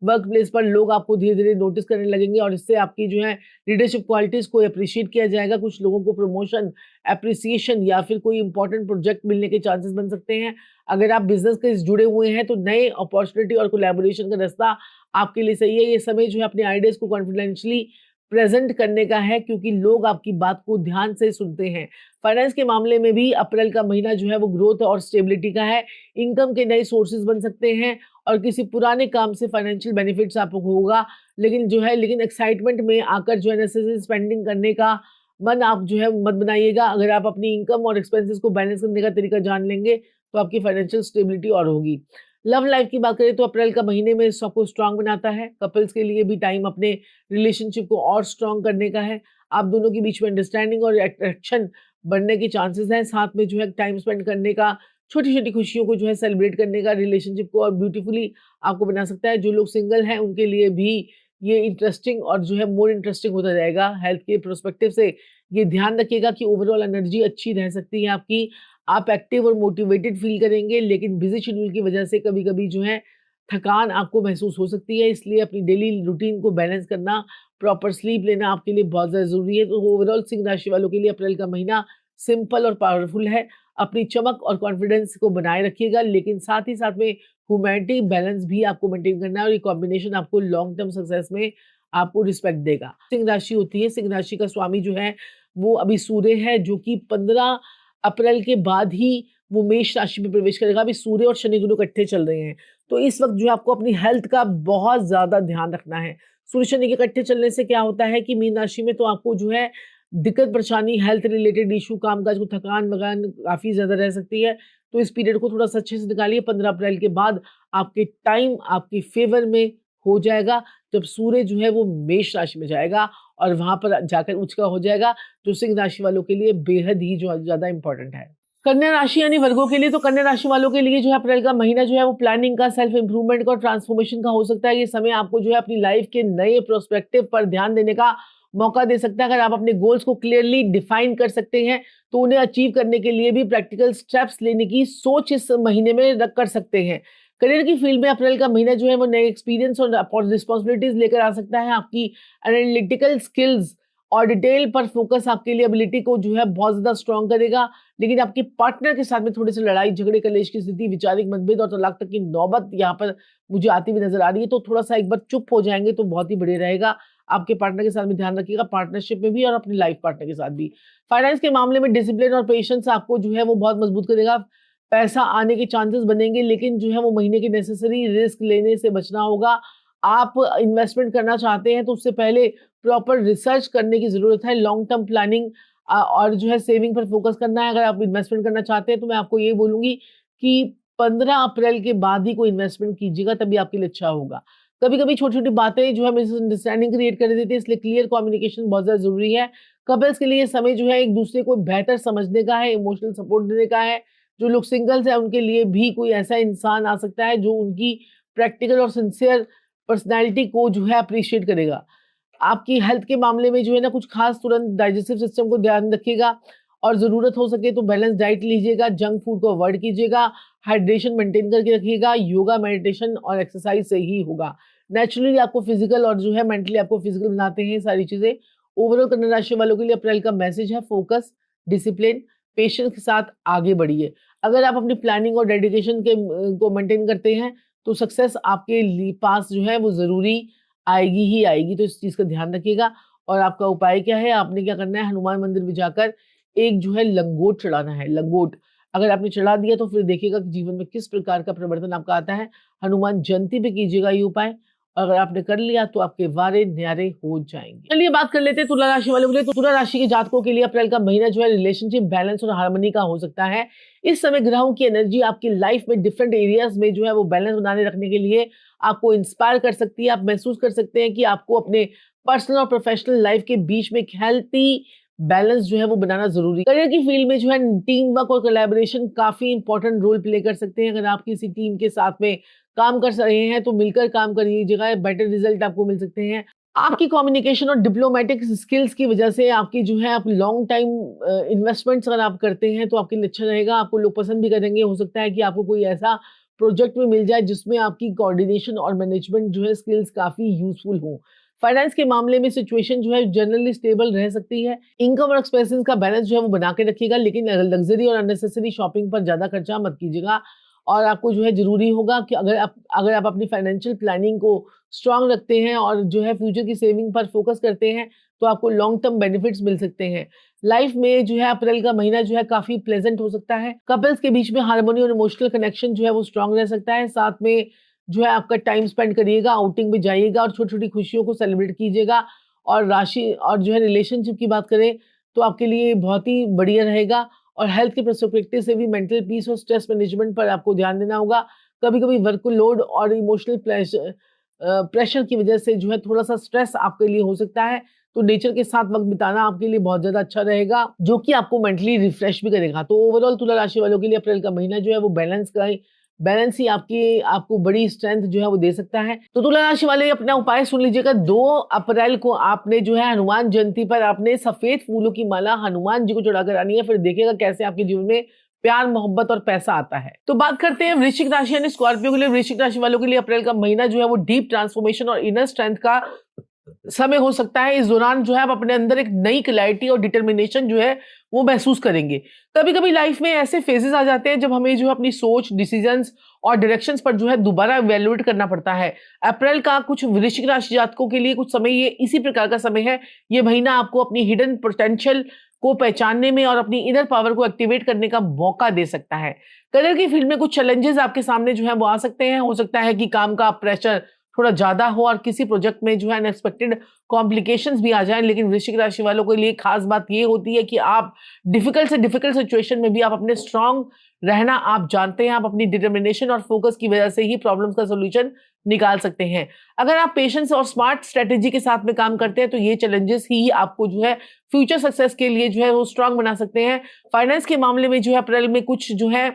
Speaker 1: वर्क प्लेस पर लोग आपको धीरे धीरे नोटिस करने लगेंगे और इससे आपकी जो है लीडरशिप क्वालिटीज को अप्रिशिएट किया जाएगा। कुछ लोगों को प्रमोशन, एप्रिसिएशन या फिर कोई इंपॉर्टेंट प्रोजेक्ट मिलने के चांसेस बन सकते हैं। अगर आप बिजनेस के जुड़े हुए हैं तो नए अपॉर्चुनिटी और कोलैबोरेशन का रास्ता आपके लिए सही है। ये समय जो है अपने आइडियाज को कॉन्फिडेंशियली प्रेजेंट करने का है, क्योंकि लोग आपकी बात को ध्यान से सुनते हैं। फाइनेंस के मामले में भी अप्रैल का महीना जो है वो ग्रोथ और स्टेबिलिटी का है। इनकम के नए सोर्सेज बन सकते हैं और किसी पुराने काम से फाइनेंशियल बेनिफिट्स आपको होगा। लेकिन एक्साइटमेंट में आकर जो है नेसेसरी स्पेंडिंग करने का मन आप जो है मत बनाइएगा। अगर आप अपनी इनकम और एक्सपेंसेस को बैलेंस करने का तरीका जान लेंगे तो आपकी फाइनेंशियल स्टेबिलिटी और होगी। लव लाइफ की बात करें तो अप्रैल का महीने में सबको स्ट्रांग बनाता है। कपल्स के लिए भी टाइम अपने रिलेशनशिप को और स्ट्रांग करने का है। आप दोनों के बीच में अंडरस्टैंडिंग और अट्रैक्शन बढ़ने के चांसेस हैं। साथ में जो है टाइम स्पेंड करने का, छोटी छोटी खुशियों को जो है सेलिब्रेट करने का रिलेशनशिप को और ब्यूटीफुली आपको बना सकता है। जो लोग सिंगल हैं उनके लिए भी ये इंटरेस्टिंग और जो है मोर इंटरेस्टिंग होता जाएगा। हेल्थ के प्रोस्पेक्टिव से ये ध्यान रखिएगा कि ओवरऑल एनर्जी अच्छी रह सकती है आपकी। आप एक्टिव और मोटिवेटेड फील करेंगे, लेकिन बिजी शेड्यूल की वजह से कभी कभी जो है थकान आपको महसूस हो सकती है। इसलिए अपनी डेली रूटीन को बैलेंस करना, प्रॉपर स्लीप लेना आपके लिए बहुत ज़्यादा ज़रूरी है। तो ओवरऑल सिंह राशि वालों के लिए अप्रैल का महीना सिंपल और पावरफुल है। अपनी चमक और कॉन्फिडेंस को बनाए रखिएगा, लेकिन साथ ही साथ में ह्यूमैनिटी बैलेंस भी आपको मेंटेन करना है और ये कॉम्बिनेशन आपको लॉन्ग टर्म सक्सेस में आपको रिस्पेक्ट देगा। सिंह राशि होती है, सिंह राशि का स्वामी जो है वो अभी सूर्य है, जो कि 15 अप्रैल के बाद ही वो मेष राशि में प्रवेश करेगा। अभी सूर्य और शनि दोनों इकट्ठे चल रहे हैं, तो इस वक्त जो है आपको अपनी हेल्थ का बहुत ज्यादा ध्यान रखना है। सूर्य शनि के इकट्ठे चलने से क्या होता है कि मीन राशि में तो आपको जो है दिक्कत परेशानी, हेल्थ रिलेटेड इशू, कामकाज को थकान वगान काफी ज्यादा रह सकती है। तो इस पीरियड को थोड़ा सा अच्छे से निकालिए। 15 अप्रैल के बाद आपके टाइम आपके फेवर में हो जाएगा, जब सूर्य जो है वो मेष राशि में जाएगा और वहां पर जाकर उच्च का हो जाएगा, जो सिंह राशि वालों के लिए बेहद ही जो ज्यादा इंपॉर्टेंट है। कन्या राशि यानी वर्गों के लिए, तो कन्या राशि वालों के लिए जो है अप्रैल का महीना जो है वो प्लानिंग का, सेल्फ इंप्रूवमेंट का और ट्रांसफॉर्मेशन का हो सकता है। ये समय आपको जो है अपनी लाइफ के नए प्रोस्पेक्टिव पर ध्यान देने का मौका दे सकता है। अगर आप अपने गोल्स को क्लियरली डिफाइन कर सकते हैं तो उन्हें अचीव करने के लिए भी प्रैक्टिकल स्टेप्स लेने की सोच इस महीने में रख कर सकते हैं। करियर की फील्ड में अप्रैल का महीना जो है वो नए एक्सपीरियंस और रिस्पॉन्सिबिलिटीज लेकर आ सकता है। आपकी एनालिटिकल स्किल्स और डिटेल पर फोकस आपके लिए एबिलिटी को जो है बहुत ज्यादा स्ट्रॉन्ग करेगा। लेकिन आपके पार्टनर के साथ में थोड़ी सी लड़ाई झगड़े, कलेश की स्थिति, वैचारिक मतभेद और तलाक तक की नौबत यहाँ पर मुझे आती हुई नजर आ रही है। तो थोड़ा सा एक बार चुप हो जाएंगे तो बहुत ही बढ़िया रहेगा। आपके पार्टनर के साथ में ध्यान रखिएगा, पार्टनरशिप में भी और अपने लाइफ पार्टनर के साथ भी। फाइनेंस के मामले में डिसिप्लिन और पेशेंस आपको जो है वो बहुत मजबूत करेगा। पैसा आने के चांसेस बनेंगे, लेकिन जो है वो महीने के नेसेसरी रिस्क लेने से बचना होगा। आप इन्वेस्टमेंट करना चाहते हैं तो उससे पहले प्रॉपर रिसर्च करने की जरूरत है। लॉन्ग टर्म प्लानिंग और जो है सेविंग पर फोकस करना है। अगर आप इन्वेस्टमेंट करना चाहते हैं तो मैं आपको ये बोलूंगी कि 15 अप्रैल के बाद ही कोई इन्वेस्टमेंट कीजिएगा, तभी आपके लिए अच्छा होगा। कभी कभी छोटी छोटी बातें जो है मिसअंडरस्टैंडिंग क्रिएट कर देती है, इसलिए क्लियर कम्युनिकेशन बहुत ज्यादा जरूरी है। कपल्स के लिए समय जो है एक दूसरे को बेहतर समझने का है, इमोशनल सपोर्ट देने का है। जो लोग सिंगल्स हैं उनके लिए भी कोई ऐसा इंसान आ सकता है जो उनकी प्रैक्टिकल और सिंसियर पर्सनैलिटी को जो है अप्रिशिएट करेगा। आपकी हेल्थ के मामले में जो है ना कुछ खास तुरंत डाइजेस्टिव सिस्टम को ध्यान रखिएगा और ज़रूरत हो सके तो बैलेंस डाइट लीजिएगा, जंक फूड को अवॉइड कीजिएगा, हाइड्रेशन मेंटेन करके रखिएगा, योगा, मेडिटेशन और एक्सरसाइज से ही होगा। नेचुरली आपको फिजिकल और जो है मेंटली आपको फिजिकल बनाते हैं सारी चीज़ें। ओवरऑल कन्या राशि वालों के लिए अप्रैल का मैसेज है फोकस, डिसिप्लिन, पेशेंस के साथ आगे बढ़िए। अगर आप अपनी प्लानिंग और डेडिकेशन के को मेंटेन करते हैं तो सक्सेस आपके पास जो है वो ज़रूरी आएगी ही आएगी। तो इस चीज़ का ध्यान रखिएगा। और आपका उपाय क्या है, आपने क्या करना है, हनुमान मंदिर में जाकर एक जो है लंगोट चढ़ाना है। लंगोट अगर आपने चढ़ा दिया तो फिर देखिएगा कि जीवन में किस प्रकार का परिवर्तन आपका आता है। हनुमान जयंती पे कीजिएगा ये उपाय। अगर आपने कर लिया तो आपके वारे न्यारे हो जाएंगे। चलिए बात कर लेते हैं तुला राशि वालों के लिए। तो तुला राशि के जातकों के लिए अप्रैल का महीना जो है रिलेशनशिप बैलेंस और हार्मनी का हो सकता है। इस समय ग्रहों की एनर्जी आपकी लाइफ में डिफरेंट एरियाज में जो है वो बैलेंस बनाने रखने के लिए आपको इंस्पायर कर सकती है। आप महसूस कर सकते हैं कि आपको अपने पर्सनल और प्रोफेशनल लाइफ के बीच में एक हेल्थी बैलेंस जो है वो बनाना जरूरी है। करियर की फील्ड में जो है टीम वर्क और कोलैबोरेशन काफी इंपॉर्टेंट रोल प्ले कर सकते हैं। अगर आप किसी टीम के साथ में काम कर रहे हैं तो मिलकर काम करिएगा, बेटर रिजल्ट आपको मिल सकते हैं। आपकी कम्युनिकेशन और डिप्लोमेटिक स्किल्स की वजह से आपकी जो है आप लॉन्ग टाइम इन्वेस्टमेंट्स अगर आप करते हैं तो आपके लिए अच्छा रहेगा। आपको लोग पसंद भी करेंगे। हो सकता है कि आपको कोई ऐसा प्रोजेक्ट में मिल जाए जिसमें आपकी कोऑर्डिनेशन और मैनेजमेंट जो है स्किल्स काफी यूजफुल हो। फाइनेंस के मामले में सिचुएशन जो है जनरली स्टेबल रह सकती है। इनकम और एक्सपेंसेस का बैलेंस जो है वो बना के रखिएगा, लेकिन लग्जरी और अननेसेसरी शॉपिंग पर ज्यादा खर्चा मत कीजिएगा। और आपको जो है जरूरी होगा कि अगर आप अपनी फाइनेंशियल प्लानिंग को स्ट्रांग रखते हैं और जो है फ्यूचर की सेविंग पर फोकस करते हैं तो आपको लॉन्ग टर्म बेनिफिट्स मिल सकते हैं। लाइफ में जो है अप्रैल का महीना जो है काफी प्लेजेंट हो सकता है। कपल्स के बीच में हार्मोनी और इमोशनल कनेक्शन जो है वो स्ट्रांग रह सकता है। साथ में जो है आपका टाइम स्पेंड करिएगा, आउटिंग में जाइएगा और छोटी छोटी खुशियों को सेलिब्रेट कीजिएगा। और राशि और जो है रिलेशनशिप की बात करें तो आपके लिए बहुत ही बढ़िया रहेगा। और हेल्थ के पर्सपेक्टिव से भी मेंटल पीस और स्ट्रेस मैनेजमेंट पर आपको ध्यान देना होगा। कभी कभी वर्क लोड और इमोशनल प्रेशर की वजह से जो है थोड़ा सा स्ट्रेस आपके लिए हो सकता है। तो नेचर के साथ वक्त बिताना आपके लिए बहुत ज्यादा अच्छा रहेगा, जो कि आपको मेंटली रिफ्रेश भी करेगा। तो ओवरऑल तुला राशि वालों के लिए अप्रैल का महीना जो है वो बैलेंस ही आपको बड़ी स्ट्रेंथ जो है वो दे सकता है। तो तुला राशि वाले अपना उपाय सुन लीजिएगा। 2 अप्रैल को आपने जो है हनुमान जयंती पर आपने सफेद फूलों की माला हनुमान जी को चढ़ाकर आनी है। फिर देखिएगा कैसे आपके जीवन में प्यार, मोहब्बत और पैसा आता है। तो बात करते हैं वृश्चिक राशि यानी स्कॉर्पियो के लिए। वृश्चिक राशि वालों के लिए अप्रैल का महीना जो है वो डीप ट्रांसफॉर्मेशन और इनर स्ट्रेंथ का समय हो सकता है। इस दौरान जो है आप अपने अंदर एक नई क्लैरिटी और डिटर्मिनेशन जो है वो महसूस करेंगे। कभी कभी लाइफ में ऐसे फेजेस आ जाते हैं जब हमें जो है अपनी सोच, डिसीजंस और डायरेक्शंस पर जो है दोबारा इवैल्यूएट करना पड़ता है। अप्रैल का कुछ वृश्चिक राशि जातकों के लिए कुछ समय ये इसी प्रकार का समय है। ये महीना आपको अपनी हिडन पोटेंशियल को पहचानने में और अपनी इनर पावर को एक्टिवेट करने का मौका दे सकता है। करियर की फील्ड में कुछ चैलेंजेस आपके सामने जो है वो आ सकते हैं। हो सकता है कि काम का प्रेशर थोड़ा ज्यादा हो और किसी प्रोजेक्ट में जो है अनएक्सपेक्टेड कॉम्प्लिकेशंस भी आ जाएं। लेकिन वृश्चिक राशि वालों के लिए खास बात ये होती है कि आप डिफिकल्ट सिचुएशन में भी आप अपने स्ट्रांग रहना आप जानते हैं। आप अपनी डिटर्मिनेशन और फोकस की वजह से ही प्रॉब्लम्स का सोल्यूशन निकाल सकते हैं। अगर आप पेशेंस और स्मार्ट स्ट्रेटेजी के साथ में काम करते हैं तो ये चैलेंजेस ही आपको जो है फ्यूचर सक्सेस के लिए जो है वो स्ट्रांग बना सकते हैं। फाइनेंस के मामले में जो है अप्रैल में कुछ जो है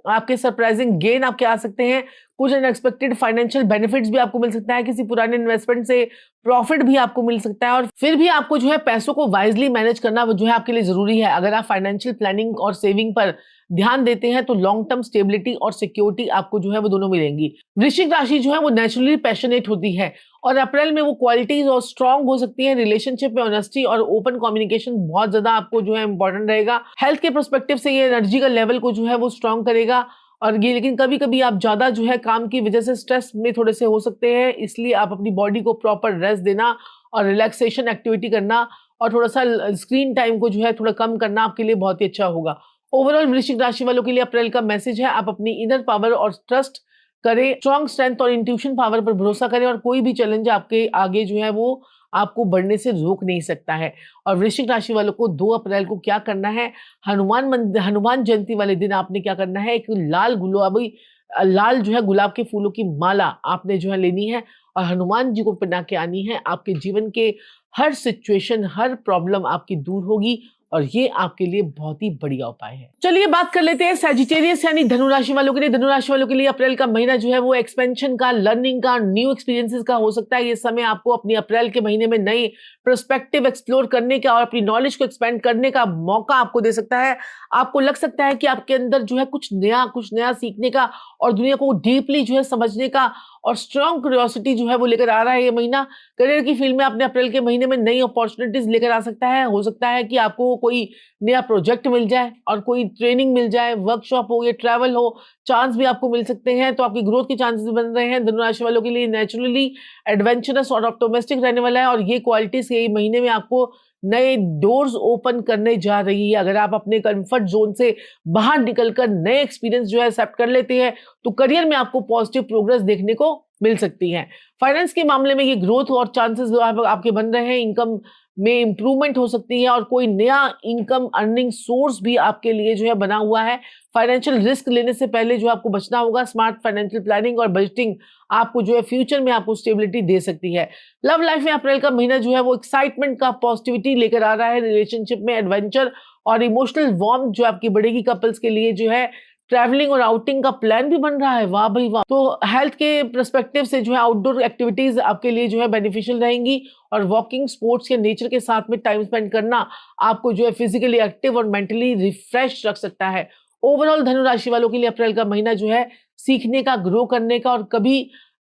Speaker 1: आपके सरप्राइजिंग गेन आपके आ सकते हैं। कुछ अनएक्सपेक्टेड फाइनेंशियल बेनिफिट्स भी आपको मिल सकता है। किसी पुराने इन्वेस्टमेंट से प्रॉफिट भी आपको मिल सकता है। और फिर भी आपको जो है पैसों को वाइजली मैनेज करना वो जो है आपके लिए जरूरी है। अगर आप फाइनेंशियल प्लानिंग और सेविंग पर ध्यान देते हैं तो लॉन्ग टर्म स्टेबिलिटी और सिक्योरिटी आपको जो है वो दोनों मिलेंगी। वृश्चिक राशि जो है वो नेचुरली पैशनेट होती है और अप्रैल में वो क्वालिटीज और स्ट्रांग हो सकती है। रिलेशनशिप में ऑनेस्टी और ओपन कम्युनिकेशन बहुत ज्यादा आपको जो है इंपॉर्टेंट रहेगा। हेल्थ के पर्सपेक्टिव से ये एनर्जी का लेवल को जो है वो स्ट्रांग करेगा। और ये लेकिन कभी कभी आप ज्यादा जो है काम की वजह से स्ट्रेस में थोड़े से हो सकते हैं। इसलिए आप अपनी बॉडी को प्रॉपर रेस्ट देना और रिलैक्सेशन एक्टिविटी करना और थोड़ा सा स्क्रीन टाइम को जो है थोड़ा कम करना आपके लिए बहुत ही अच्छा होगा। ओवरऑल वृश्चिक राशि वालों के लिए अप्रैल का मैसेज है, आप अपनी इनर पावर और ट्रस्ट करें, स्ट्रॉन्ग स्ट्रेंथ और इंट्यूशन पावर पर भरोसा करें और कोई भी चैलेंज आपके आगे जो है वो आपको बढ़ने से रोक नहीं सकता है। और वृश्चिक राशि वालों को 2 अप्रैल को क्या करना है, हनुमान जयंती वाले दिन आपने क्या करना है, एक लाल गुलाबी लाल जो है गुलाब के फूलों की माला आपने जो है लेनी है और हनुमान जी को पहना के आनी है। आपके जीवन के हर सिचुएशन, हर प्रॉब्लम आपकी दूर होगी और ये आपके लिए बहुत ही बढ़िया उपाय है। चलिए बात कर लेते हैं सैजिटेरियस यानी धनु राशि वालों के लिए। धनु राशि वालों के लिए अप्रैल का महीना जो है वो एक्सपेंशन का, लर्निंग का, न्यू एक्सपीरियंसेस का हो सकता है। ये समय आपको अपनी अप्रैल के महीने में नए पर्सपेक्टिव एक्सप्लोर करने का और अपनी नॉलेज को एक्सपेंड करने का मौका आपको दे सकता है। आपको लग सकता है कि आपके अंदर जो है कुछ नया सीखने का और दुनिया को डीपली जो है समझने का और स्ट्रॉन्ग क्यूरियोसिटी जो है वो लेकर आ रहा है ये महीना। करियर की फील्ड में आपने अप्रैल के महीने में नई अपॉर्चुनिटीज लेकर आ सकता है। हो सकता है कि आपको कोई नया प्रोजेक्ट मिल जाए और कोई ट्रेनिंग मिल जाए, वर्कशॉप हो या ट्रैवल हो, चांस भी आपको मिल सकते हैं। तो आपकी ग्रोथ के चांसेस बन रहे हैं। धनु राशि वालों के लिए नेचुरली एडवेंचरस और ऑप्टिमिस्टिक रहने वाला है और ये क्वालिटीज ये महीने में आपको नए डोर्स ओपन करने जा रही है। अगर आप अपने कंफर्ट जोन से बाहर निकलकर नए एक्सपीरियंस जो है एक्सेप्ट कर लेते हैं तो करियर में आपको पॉजिटिव प्रोग्रेस देखने को मिल सकती है। फाइनेंस के मामले में ये ग्रोथ और चांसेस आपके बन रहे हैं। इनकम में इंप्रूवमेंट हो सकती है और कोई नया इनकम अर्निंग सोर्स भी आपके लिए जो है बना हुआ है। फाइनेंशियल रिस्क लेने से पहले जो आपको बचना होगा। स्मार्ट फाइनेंशियल प्लानिंग और बजटिंग आपको जो है फ्यूचर में आपको स्टेबिलिटी दे सकती है। लव लाइफ में अप्रैल का महीना जो है वो एक्साइटमेंट का, पॉजिटिविटी लेकर आ रहा है। रिलेशनशिप में एडवेंचर और इमोशनल वार्म जो आपकी बढ़ेगी। कपल्स के लिए जो है ट्रैवलिंग और आउटिंग का प्लान भी बन रहा है। वाह भाई वाह। तो हेल्थ के पर्सपेक्टिव से जो है आउटडोर एक्टिविटीज आपके लिए जो है बेनिफिशियल रहेंगी और वॉकिंग, स्पोर्ट्स या नेचर के साथ में टाइम स्पेंड करना आपको जो है फिजिकली एक्टिव और मेंटली रिफ्रेश रख सकता है। ओवरऑल धनु राशि वालों के लिए अप्रैल का महीना जो है सीखने का, ग्रो करने का और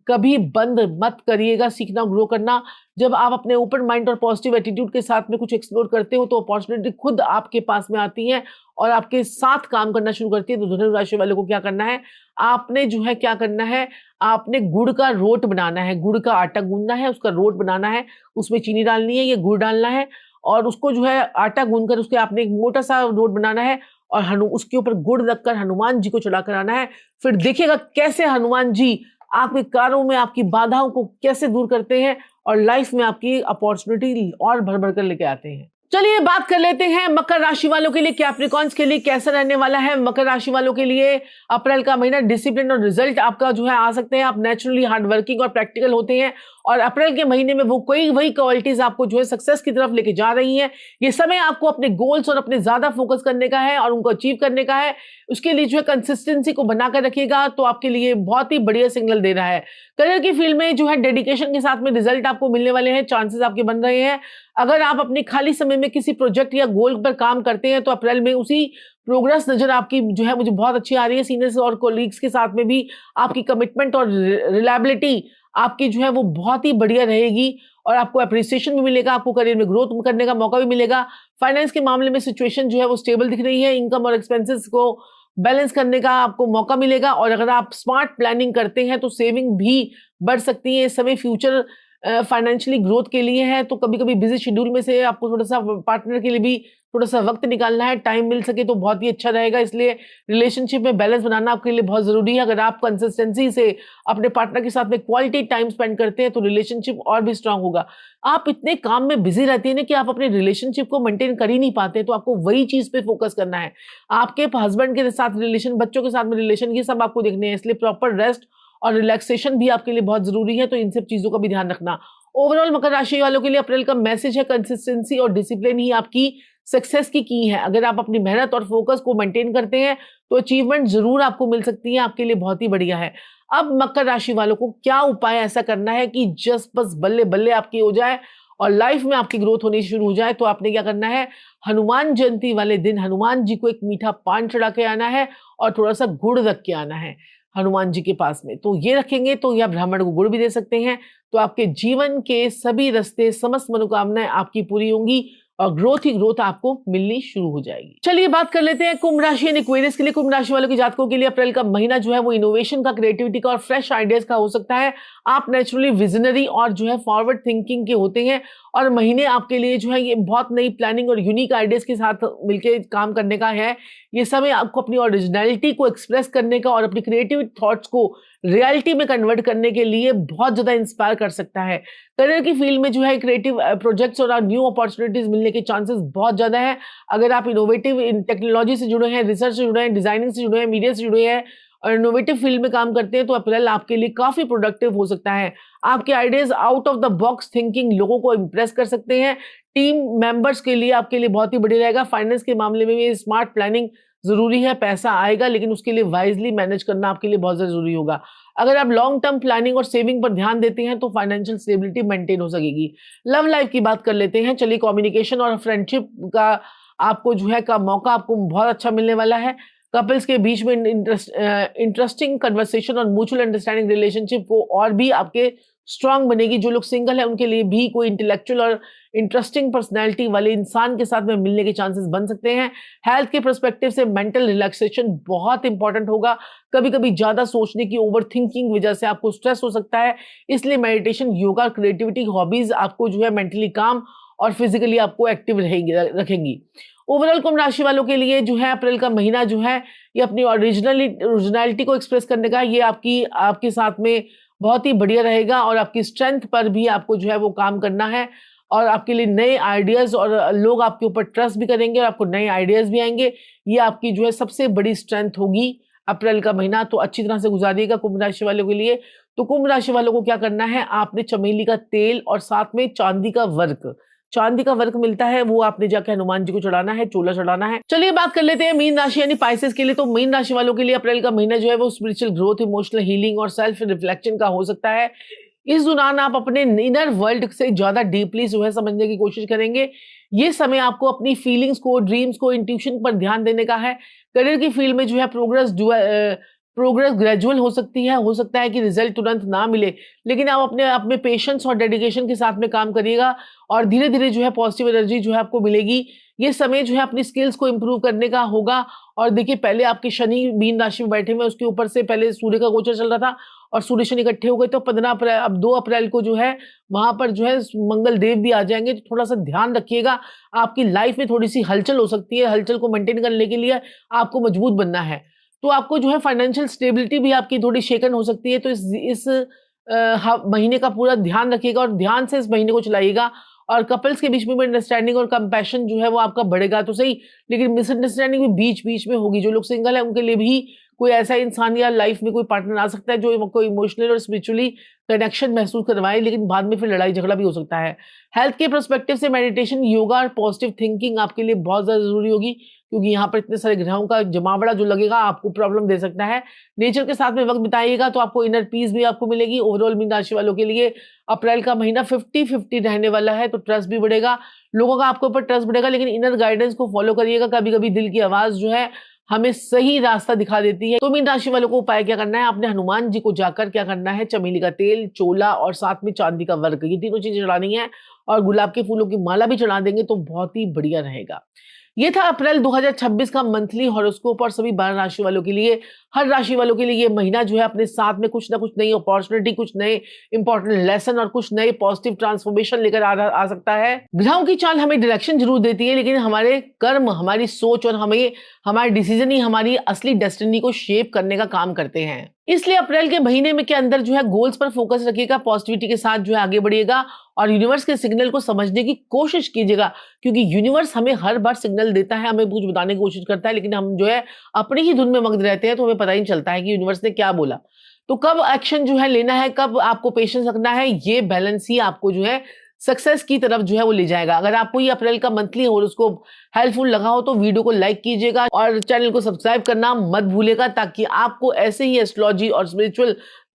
Speaker 1: कभी बंद मत करिएगा सीखना, ग्रो करना। जब आप अपने ओपन माइंड और पॉजिटिव एटीट्यूड के साथ में कुछ एक्सप्लोर करते हो तो अपॉर्चुनिटी खुद आपके पास में आती है और आपके साथ काम करना शुरू करती है। तो धनु राशि वालों को क्या करना है, आपने जो है क्या करना है, आपने गुड़ का रोट बनाना है। गुड़ का आटा गूंदना है, उसका रोट बनाना है, उसमें चीनी डालनी है, ये गुड़ डालना है और उसको जो है आटा गूंद कर उसके आपने एक मोटा सा रोट बनाना है और उसके ऊपर गुड़ रखकर हनुमान जी को चढ़ाकर आना है। फिर देखिएगा कैसे हनुमान जी आपके कार्यों में आपकी बाधाओं को कैसे दूर करते हैं और लाइफ में आपकी अपॉर्चुनिटी और भर भर कर लेके आते हैं। चलिए बात कर लेते हैं मकर राशि वालों के लिए, कैप्रिकॉर्न्स के लिए कैसा रहने वाला है। मकर राशि वालों के लिए अप्रैल का महीना डिसिप्लिन और रिजल्ट आपका जो है आ सकते हैं। आप नेचुरली हार्डवर्किंग और प्रैक्टिकल होते हैं और अप्रैल के महीने में वो वही क्वालिटीज आपको जो है सक्सेस की तरफ लेके जा रही हैं। ये समय आपको अपने गोल्स और अपने ज्यादा फोकस करने का है और उनको अचीव करने का है। उसके लिए जो है कंसिस्टेंसी को बनाकर रखिएगा तो आपके लिए बहुत ही बढ़िया सिग्नल दे रहा है। करियर की फील्ड में जो है डेडिकेशन के साथ में रिजल्ट आपको मिलने वाले हैं, चांसेस आपके बन रहे हैं। अगर आप अपने खाली समय में किसी प्रोजेक्ट या गोल पर काम करते हैं तो अप्रैल में उसी प्रोग्रेस नजर आपकी जो है मुझे बहुत अच्छी आ रही है। सीनियर्स और कोलीग्स के साथ में भी आपकी कमिटमेंट और रिलायबिलिटी आपकी जो है वो बहुत ही बढ़िया रहेगी और आपको अप्रिसिएशन भी मिलेगा, आपको करियर में ग्रोथ करने का मौका भी मिलेगा। फाइनेंस के मामले में सिचुएशन जो है वो स्टेबल दिख रही है। इनकम और एक्सपेंसेस को बैलेंस करने का आपको मौका मिलेगा और अगर आप स्मार्ट प्लानिंग करते हैं तो सेविंग भी बढ़ सकती है। इस समय फ्यूचर फाइनेंशियली ग्रोथ के लिए है तो कभी कभी बिजी शेड्यूल में से आपको थोड़ा सा पार्टनर के लिए भी थोड़ा सा वक्त निकालना है, टाइम मिल सके तो बहुत ही अच्छा रहेगा। इसलिए रिलेशनशिप में बैलेंस बनाना आपके लिए बहुत जरूरी है। अगर आप कंसिस्टेंसी से अपने पार्टनर के साथ में क्वालिटी टाइम स्पेंड करते हैं तो रिलेशनशिप और भी स्ट्रांग होगा। आप इतने काम में बिजी रहते हैं ना कि आप अपने रिलेशनशिप को मेंटेन कर ही नहीं पाते, तो आपको वही चीज पे फोकस करना है। आपके हस्बैंड के साथ रिलेशन, बच्चों के साथ में रिलेशन, ये सब आपको देखने हैं। इसलिए प्रॉपर रेस्ट और रिलैक्सेशन भी आपके लिए बहुत जरूरी है, तो इन सब चीजों का भी ध्यान रखना। ओवरऑल मकर राशि वालों के लिए अप्रैल का मैसेज है कंसिस्टेंसी और डिसिप्लिन ही आपकी सक्सेस की है। अगर आप अपनी मेहनत और फोकस को मेंटेन करते हैं तो अचीवमेंट जरूर आपको मिल सकती है, आपके लिए बहुत ही बढ़िया है। अब मकर राशि वालों को क्या उपाय ऐसा करना है कि जस्ट बस बल्ले बल्ले आपकी हो जाए और लाइफ में आपकी ग्रोथ होनी शुरू हो जाए। तो आपने क्या करना है, हनुमान जयंती वाले दिन हनुमान जी को एक मीठा पान चढ़ा के आना है और थोड़ा सा गुड़ रख के आना है हनुमान जी के पास में। तो ये रखेंगे तो या ब्राह्मण को गुड़ भी दे सकते हैं, तो आपके जीवन के सभी रास्ते, समस्त मनोकामनाएं आपकी पूरी होंगी और ग्रोथ ही ग्रोथ आपको मिलनी शुरू हो जाएगी। चलिए बात कर लेते हैं कुंभ राशि यानी एक्वेरियस के लिए। कुंभ राशि वालों के जातकों के लिए अप्रैल का महीना जो है वो इनोवेशन का, क्रिएटिविटी का और फ्रेश आइडियाज का हो सकता है। आप नेचुरली विजनरी और जो है फॉरवर्ड थिंकिंग के होते हैं और महीने आपके लिए जो है ये बहुत नई प्लानिंग और यूनिक आइडियाज के साथ मिलकर काम करने का है। ये समय आपको अपनी ओरिजिनलिटी को एक्सप्रेस करने का और अपनी क्रिएटिव थॉट्स को रियलिटी में कन्वर्ट करने के लिए बहुत ज्यादा इंस्पायर कर सकता है। करियर की फील्ड में जो है क्रिएटिव प्रोजेक्ट्स और न्यू अपॉर्चुनिटीज मिलने के चांसेस बहुत ज्यादा है। अगर आप इनोवेटिव टेक्नोलॉजी से जुड़े हैं, रिसर्च से जुड़े हैं, डिजाइनिंग से जुड़े हैं, मीडिया से जुड़े हैं और इनोवेटिव फील्ड में काम करते हैं तो अप्रैल आपके लिए काफी प्रोडक्टिव हो सकता है। आपके ideas out of the box thinking लोगों को इंप्रेस कर सकते हैं। टीम मेंबर्स के लिए आपके लिए बहुत ही बढ़िया रहेगा। फाइनेंस के मामले में भी स्मार्ट प्लानिंग जरूरी है। पैसा आएगा लेकिन उसके लिए वाइजली मैनेज करना आपके लिए बहुत ज्यादा जरूरी होगा। अगर आप लॉन्ग टर्म प्लानिंग और सेविंग पर ध्यान देते हैं तो फाइनेंशियल स्टेबिलिटी मेंटेन हो सकेगी। लव लाइफ की बात कर लेते हैं। चलिए, कम्युनिकेशन और फ्रेंडशिप का आपको जो है का मौका आपको बहुत अच्छा मिलने वाला है। कपल्स के बीच में इंटरेस्टिंग कन्वर्सेशन और म्यूचुअल अंडरस्टैंडिंग रिलेशनशिप को और भी आपके स्ट्रांग बनेगी। जो लोग सिंगल है उनके लिए भी कोई इंटेलेक्चुअल और इंटरेस्टिंग पर्सनैलिटी वाले इंसान के साथ में मिलने के चांसेस बन सकते हैं। हेल्थ के पर्सपेक्टिव से मेंटल रिलैक्सेशन बहुत इंपॉर्टेंट होगा। कभी कभी ज्यादा सोचने की ओवर थिंकिंग वजह से आपको स्ट्रेस हो सकता है, इसलिए मेडिटेशन, योगा, क्रिएटिविटी, हॉबीज आपको जो है मेंटली काम और फिजिकली आपको एक्टिव रखेंगी। ओवरऑल कुंभ राशि वालों के लिए जो है अप्रैल का महीना जो है ये अपनी ओरिजिनलिटी को एक्सप्रेस करने का ये आपके साथ में बहुत ही बढ़िया रहेगा और आपकी स्ट्रेंथ पर भी आपको जो है वो काम करना है और आपके लिए नए आइडियाज और लोग आपके ऊपर ट्रस्ट भी करेंगे और आपको नए आइडियाज भी आएंगे। ये आपकी जो है सबसे बड़ी स्ट्रेंथ होगी अप्रैल का महीना। तो अच्छी तरह से गुजारिएगा कुंभ राशि वालों के लिए। तो कुंभ राशि वालों को क्या करना है, आपने चमेली का तेल और साथ में चांदी का वर्क मिलता है, वो आपने जाकर हनुमान जी को चढ़ाना है, चोला चढ़ाना है। चलिए बात कर लेते हैं मीन राशि यानी पाइसेस के लिए। तो मीन राशि वालों के लिए अप्रैल का महीना जो है वो स्पिरिचुअल ग्रोथ, इमोशनल हीलिंग और सेल्फ रिफ्लेक्शन का हो सकता है। इस दौरान आप अपने इनर वर्ल्ड से ज्यादा डीपली जो है समझने की कोशिश करेंगे। ये समय आपको अपनी फीलिंग्स को, ड्रीम्स को, इंट्यूशन पर ध्यान देने का है। करियर की फील्ड में जो है प्रोग्रेस ग्रेजुअल हो सकता है कि रिजल्ट तुरंत ना मिले, लेकिन आप अपने पेशेंस और डेडिकेशन के साथ में काम करिएगा और धीरे धीरे जो है पॉजिटिव एनर्जी जो है आपको मिलेगी। ये समय जो है अपनी स्किल्स को इंप्रूव करने का होगा। और देखिए, पहले आपके शनि मीन राशि में बैठे हुए, उसके ऊपर से पहले सूर्य का गोचर चल रहा था और सूर्य शनि इकट्ठे हो गए। तो 15 अप्रैल, अब 2 अप्रैल को जो है वहां पर जो है मंगल देव भी आ जाएंगे। तो थोड़ा सा ध्यान रखिएगा, आपकी लाइफ में थोड़ी सी हलचल हो सकती है। हलचल को मेंटेन करने के लिए आपको मजबूत बनना है। तो आपको जो है फाइनेंशियल स्टेबिलिटी भी आपकी थोड़ी शेकन हो सकती है। तो इस महीने का पूरा ध्यान रखिएगा और ध्यान से इस महीने को चलाइएगा। और कपल्स के बीच में अंडरस्टैंडिंग और कंपैशन जो है वो आपका बढ़ेगा तो सही, लेकिन मिसअंडरस्टैंडिंग भी बीच बीच में होगी। जो लोग सिंगल है उनके लिए भी कोई ऐसा इंसान या लाइफ में कोई पार्टनर आ सकता है जो कोई इमोशनल और स्पिरिचुअली कनेक्शन महसूस करवाए, लेकिन बाद में फिर लड़ाई झगड़ा भी हो सकता है। हेल्थ के पर्सपेक्टिव से मेडिटेशन, योगा और पॉजिटिव थिंकिंग आपके लिए बहुत ज्यादा जरूरी होगी, क्योंकि यहाँ पर इतने सारे ग्रहों का जमावड़ा जो लगेगा आपको प्रॉब्लम दे सकता है। नेचर के साथ में वक्त बिताइएगा तो आपको इनर पीस भी आपको मिलेगी। ओवरऑल मीन राशि वालों के लिए अप्रैल का महीना 50-50 रहने वाला है। तो ट्रस्ट भी बढ़ेगा, लोगों का आपके ऊपर ट्रस्ट बढ़ेगा, लेकिन इनर गाइडेंस को फॉलो करिएगा। कभी कभी दिल की आवाज जो है हमें सही रास्ता दिखा देती है। तो मीन राशि वालों को उपाय क्या करना है, आपने हनुमान जी को जाकर क्या करना है, चमेली का तेल, चोला और साथ में चांदी का वर्क, ये तीनों चीजें चढ़ानी है और गुलाब के फूलों की माला भी चढ़ा देंगे तो बहुत ही बढ़िया रहेगा। ये था अप्रैल 2026 का मंथली हॉरोस्कोप और सभी 12 राशि वालों के लिए। हर राशि वालों के लिए ये महीना जो है अपने साथ में कुछ ना कुछ नई अपॉर्चुनिटी, कुछ नए इंपॉर्टेंट लेसन और कुछ नए पॉजिटिव ट्रांसफॉर्मेशन लेकर आ सकता है। ग्रहों की चाल हमें डायरेक्शन जरूर देती है, लेकिन हमारे कर्म, हमारी सोच और हमारे डिसीजन ही हमारी असली डेस्टिनी को शेप करने का काम करते हैं। इसलिए अप्रैल के महीने में के अंदर जो है गोल्स पर फोकस रखिएगा, पॉजिटिविटी के साथ जो है आगे बढ़िएगा और यूनिवर्स के सिग्नल को समझने की कोशिश कीजिएगा, क्योंकि यूनिवर्स हमें हर बार सिग्नल देता है, हमें कुछ बताने की कोशिश करता है, लेकिन हम जो है अपनी ही धुन में मग्न रहते हैं तो हमें पता ही नहीं चलता है कि यूनिवर्स ने क्या बोला। तो कब एक्शन जो है लेना है, कब आपको पेशेंस रखना है, ये बैलेंस ही आपको जो है सक्सेस की तरफ जो है वो ले जाएगा। अगर आपको ये अप्रैल का मंथली हॉरोस्कोप हेल्पफुल लगा हो तो वीडियो को लाइक कीजिएगा और चैनल को सब्सक्राइब करना मत भूलिएगा, ताकि आपको ऐसे ही एस्ट्रोलॉजी और स्पिरिचुअल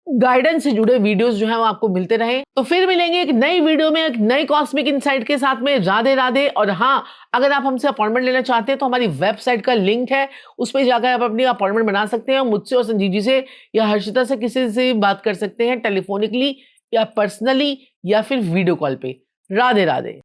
Speaker 1: गाइडेंस से जुड़े वीडियोस जो है वो आपको मिलते रहे। तो फिर मिलेंगे एक नई वीडियो में एक नई कॉस्मिक इनसाइट के साथ में। राधे राधे। और हाँ, अगर आप हमसे अपॉइंटमेंट लेना चाहते हैं तो हमारी वेबसाइट का लिंक है, उस पर जाकर आप अपनी अपॉइंटमेंट बना सकते हैं। मुझसे और संजीव जी से या हर्षिता से किसी से बात कर सकते हैं, टेलीफोनिकली या पर्सनली या फिर वीडियो कॉल पे। राधे राधे।